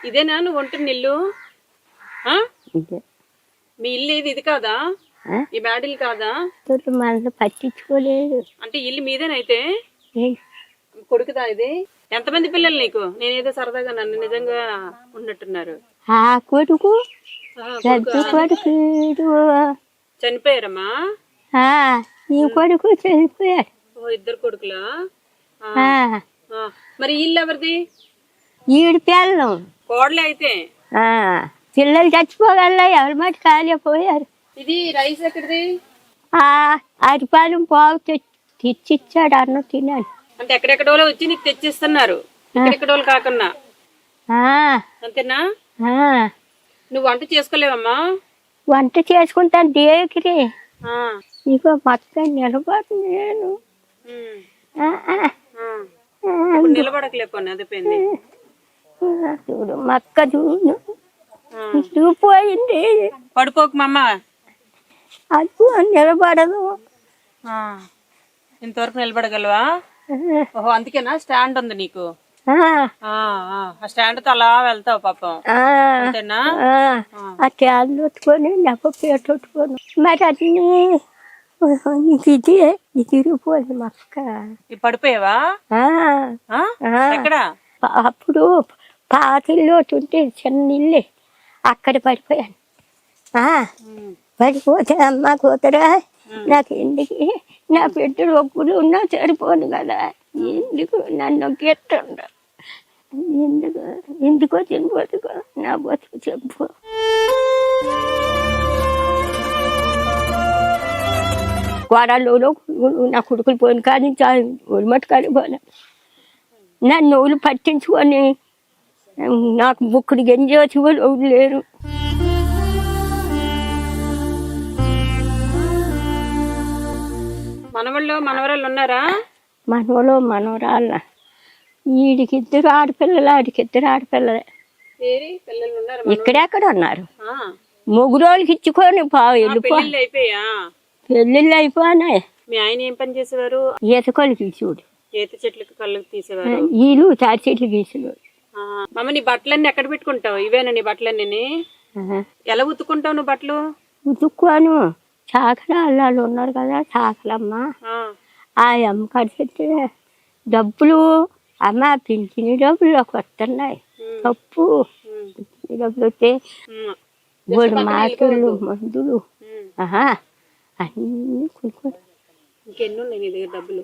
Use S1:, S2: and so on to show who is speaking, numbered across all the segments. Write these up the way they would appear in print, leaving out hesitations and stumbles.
S1: ఇదేనా నువ్వు ఉంటున్న ఇల్లు? మీ ఇల్లు ఇది కాదా? ఈ బ్యాడిల్ కాదా?
S2: మనసు పట్టించుకోలేదు.
S1: అంటే ఇల్లు మీదేనైతే కొడుకుదా ఇది? ఎంతమంది పిల్లలు నీకు? నేనేదో సరదాగా నన్ను నిజంగా ఉన్నట్టున్నారు.
S2: ఆ కొడుకు కొడుకు
S1: చనిపోయారమ్మా?
S2: ఈ కొడుకు చనిపోయాడు.
S1: ఓ ఇద్దరు కొడుకులా? మరి ఇల్లు ఎవరిది?
S2: ఈడు పిల్లలు
S1: కోడలే అయితే.
S2: పిల్లలు చచ్చిపోగల ఎవరి మాట కాలేపోయారు.
S1: ఇది రైస్ ఎక్కడిది?
S2: అరిపాలెం పావు తెచ్చిచ్చాడు, అన్నం తినాలి.
S1: అంటే ఎక్కడెక్కడోలో వచ్చి నీకు తెచ్చిస్తున్నారు, ఎక్కడెక్కడోలు కాకుండా. అంతేనా? నువ్వు వంట చేసుకోలేవమ్మా?
S2: వంట చేసుకుంటాను దేకిరి. నీకు మొత్తం నిలబడి నేను
S1: నిలబడకలేకపోయినా అదిపోయింది.
S2: చూడు మక్క చూడు పోయింది.
S1: పడిపోకు మమ్మ,
S2: అది నిలబడదు.
S1: ఇంతవరకు నిలబడగలవా? ఓహో అందుకేనా స్టాండ్ ఉంది నీకు? ఆ స్టాండ్ తో అలా వెళ్తావు పాపం. అంతేనా?
S2: ఆ క్యాన్ పెట్టుకొని నెప్ప పెట్టుకొని మరి అన్ని ఇది తిరిగిపోయింది మక్క.
S1: పడిపోయావా? ఎక్కడ?
S2: అప్పుడు పాతిల్లో ఉంటే చిన్న ఇల్లే, అక్కడ పడిపోయాను. పడిపోతే అమ్మ కూతురా నాకు ఎందుకు, నా బిడ్డలు ఒక్కడు ఉన్నా సరిపోను కదా, ఎందుకు నన్ను గెట్టుండ, ఎందుకో తినబోతుకో నా బతుకు చెప్పు. కోడలు నా కొడుకులు పోయిన కానీ ఒలిమట్టు కానీ పోలే. నా నవ్వులు పట్టించుకొని నాకు బుక్కుడు గంజి వచ్చి వాళ్ళు లేరు.
S1: మనవాళ్ళు మనవరాళ్ళు ఉన్నారా?
S2: మనవలు మనవరాళ్ళ వీడికి ఇద్దరు ఆడపిల్లలు, ఆడికి ఇద్దరు ఆడపిల్లలే. ఇక్కడెక్కడ ఉన్నారు? మొగురోళ్ళకి ఇచ్చుకొని పెళ్ళిళ్ళు అయిపోయినాయి.
S1: మీ ఆయన ఏం పని చేసేవారు?
S2: ఈత కళ్ళు గీసేవాడు.
S1: ఈత చెట్లకు కళ్ళు తీసేవారు.
S2: వీళ్ళు తాటి చెట్లు గీసేవాడు.
S1: మమ్మ నీ బట్టలన్నీ ఎక్కడ పెట్టుకుంటావు? ఇవేనా నీ బట్టలన్నీ? ఎలా ఉతుక్కుంటావు నువ్వు బట్టలు?
S2: ఉతుక్కోను, చాకల అల్లాలు ఉన్నారు కదా, చాకలమ్మ ఆ అమ్మ కడితే డబ్బులు అమ్మ పింఛని డబ్బులు వస్తున్నాయి. తప్పు డబ్బులు వస్తే గోడు మాటలు మందులు అన్ని కొనుక్కోండి.
S1: ఇంకెన్ని ఉన్నాయి నీ దగ్గర డబ్బులు?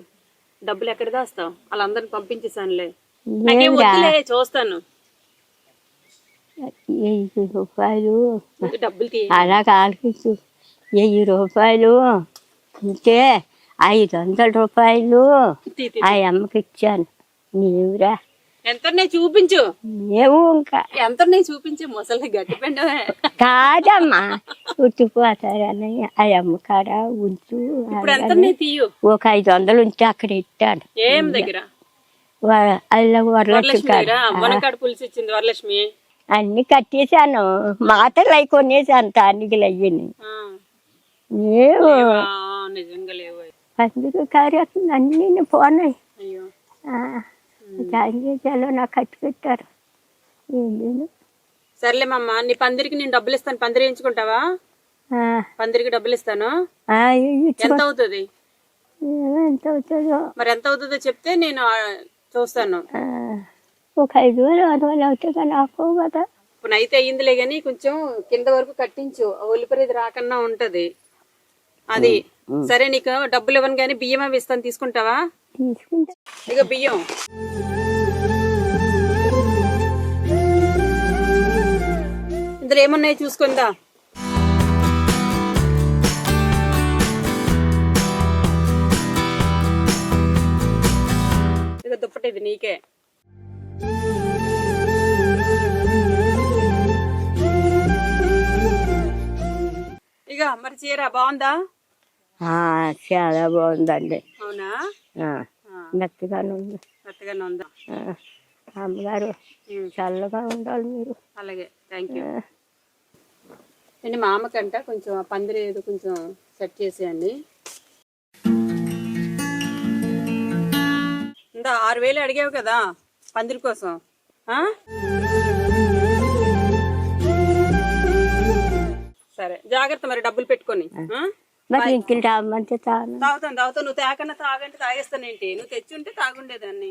S1: డబ్బులు ఎక్కడ దాస్తావు? వాళ్ళందరిని పంపించేసానులే, చూస్తాను.
S2: 1000 రూపాయలు
S1: డబ్బులు
S2: అలా ఆలోచించు. 1000 రూపాయలు ఉంటే 500 రూపాయలు ఆ అమ్మకి ఇచ్చాను. నీవురా
S1: ఎంత చూపించు.
S2: లేవు ఇంకా
S1: ఎంత చూపించు. ముసలి గట్టి పెండవే
S2: కాదమ్మా, ఉట్టిపోతారని ఆ అమ్మ కాడ ఉంచు. ఒక 500 ఉంటే అక్కడ ఇట్టాను.
S1: ఏం దగ్గర పులుసు ఇచ్చింది వరలక్ష్మి.
S2: అన్ని కట్టేశాను, మాటలు అవి కొనేసాను, తానికలు అయ్యని
S1: నిజంగా లేవు.
S2: అందుకు కార్యక్రమం అన్ని పోనాయి. చాలు నాకు కట్టి పెట్టారు.
S1: సర్లేమమ్మా, నీ పందిరికి నేను డబ్బులు ఇస్తాను. పందిరి వేయించుకుంటావా? పందిరికి డబ్బులు ఇస్తాను. ఎంత అవుతుంది?
S2: ఎంత అవుతుందో
S1: మరి, ఎంత అవుతుందో చెప్తే నేను చూస్తాను.
S2: ఒక 5,000 6,000 అవుతుంది నాకు కదా.
S1: ఇప్పుడు అయితే అయ్యిందిలే గాని కొంచెం కింద వరకు కట్టించు, ఒలిపరేది రాకన్నా ఉంటది అది. సరే, నీకు డబ్బులు ఇవ్వను గానీ బియ్యం అవి ఇస్తాను, తీసుకుంటావా?
S2: తీసుకుంటా.
S1: ఇక బియ్యం ఇందులో ఏమున్నాయి చూసుకుందా. ఇక దుప్పటి ఇది నీకే. ఇక మరి చీర బాగుందా?
S2: చాలా బాగుందండి.
S1: అవునా?
S2: మెత్తగానే ఉంది.
S1: మెత్తగానే ఉందా?
S2: అమ్మగారు చల్లగా ఉండాలి మీరు.
S1: అలాగే, థ్యాంక్ యూ. అండి మా అమ్మకంట కొంచెం పందిరి ఏదో కొంచెం సెట్ చేసేయండి. ఇందా 6,000 అడిగావు కదా పందిరి కోసం. జాగ్రత్త మరి డబ్బులు పెట్టుకొని ఆ?
S2: మరి ఇంటికి తాగమంటే తాను
S1: తాగుతాను నువ్వు తేకన్నా తాగంటే తాగేస్తానేంటి, నువ్వు తెచ్చి ఉంటే తాగుండేదాన్ని.